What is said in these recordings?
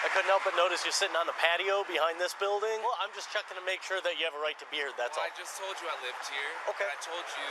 I couldn't help but notice you're sitting on the patio behind this building. Well, I'm just checking to make sure that you have a right to be here, that's all. I just told you I lived here. Okay. And I told you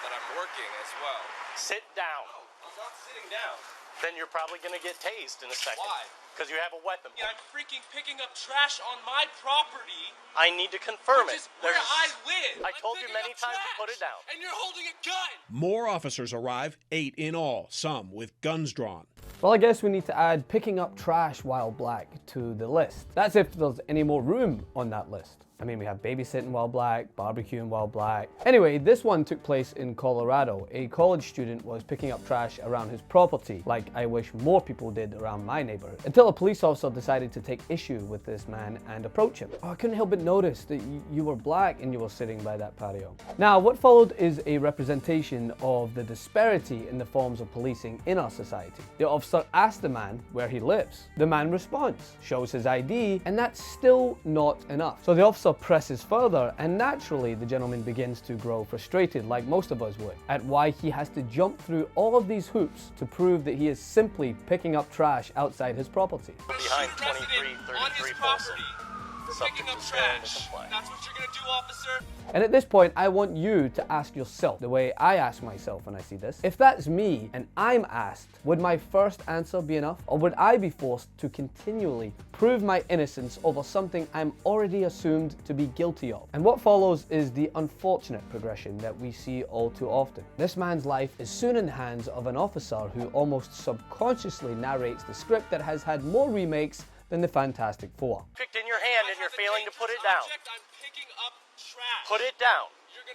that I'm working as well. Sit down. No, I'm not sitting down. Then you're probably gonna get tased in a second. Why? Because you have a weapon. Yeah, I'm freaking picking up trash on my property. I need to confirm Which it. is where I live. I told you many times to put it down. And you're holding a gun. More officers arrive, 8 in all, some with guns drawn. Well, I guess we need to add picking up trash while black to the list. That's if there's any more room on that list. I mean, we have babysitting while black, barbecuing while black. Anyway, this one took place in Colorado. A college student was picking up trash around his property, like I wish more people did around my neighborhood, until a police officer decided to take issue with this man and approach him. Oh, I couldn't help but notice that you were black and you were sitting by that patio. Now, what followed is a representation of the disparity in the forms of policing in our society. The officer asked the man where he lives. The man responds, shows his ID, and that's still not enough. So the officer presses further, and naturally the gentleman begins to grow frustrated, like most of us would, at why he has to jump through all of these hoops to prove that he is simply picking up trash outside his property. Behind 2333 Folsom. Picking up trash. That's what you're gonna do, officer. And at this point, I want you to ask yourself the way I ask myself when I see this. If that's me and I'm asked, would my first answer be enough? Or would I be forced to continually prove my innocence over something I'm already assumed to be guilty of? And what follows is the unfortunate progression that we see all too often. This man's life is soon in the hands of an officer who almost subconsciously narrates the script that has had more remakes than the Fantastic Four. Picked in your hand and you're failing to put it down. I'm picking up trash. Put it down.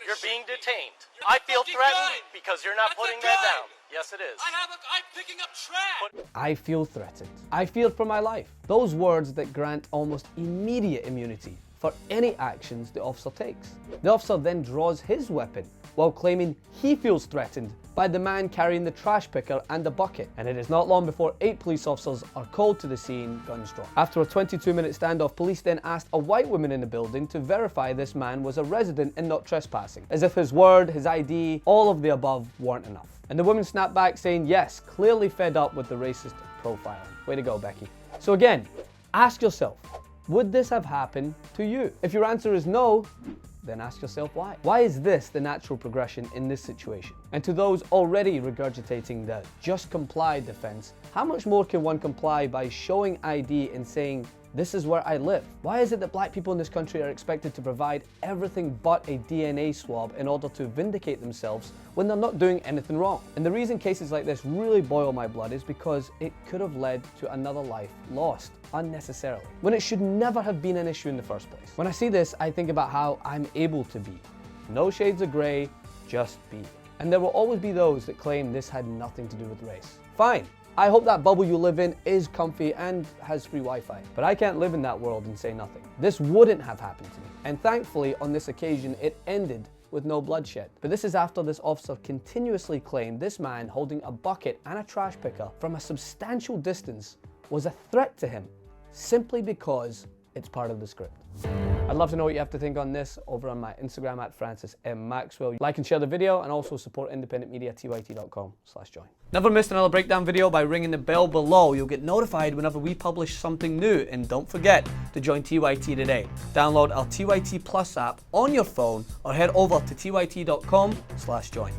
You're being detained. I feel threatened because you're not putting that down. Yes, it is. I'm picking up trash. I feel threatened. I fear for my life. Those words that grant almost immediate immunity for any actions the officer takes. The officer then draws his weapon while claiming he feels threatened by the man carrying the trash picker and the bucket. And it is not long before 8 police officers are called to the scene, guns drawn. After a 22-minute standoff, police then asked a white woman in the building to verify this man was a resident and not trespassing, as if his word, his ID, all of the above weren't enough. And the woman snapped back saying yes, clearly fed up with the racist profiling. Way to go, Becky. So again, ask yourself, would this have happened to you? If your answer is no, then ask yourself why. Why is this the natural progression in this situation? And to those already regurgitating the just comply defense, how much more can one comply by showing ID and saying, this is where I live? Why is it that black people in this country are expected to provide everything but a DNA swab in order to vindicate themselves when they're not doing anything wrong? And the reason cases like this really boil my blood is because it could have led to another life lost unnecessarily, when it should never have been an issue in the first place. When I see this, I think about how I'm able to be. No shades of grey, just be. And there will always be those that claim this had nothing to do with race. Fine. I hope that bubble you live in is comfy and has free Wi-Fi, but I can't live in that world and say nothing. This wouldn't have happened to me. And thankfully, on this occasion, it ended with no bloodshed. But this is after this officer continuously claimed this man holding a bucket and a trash picker from a substantial distance was a threat to him, simply because it's part of the script. I'd love to know what you have to think on this over on my Instagram at Francis M. Maxwell. Like and share the video, and also support independent media at tyt.com/join. Never missed another breakdown video by ringing the bell below. You'll get notified whenever we publish something new, and don't forget to join TYT today. Download our TYT Plus app on your phone or head over to tyt.com/join.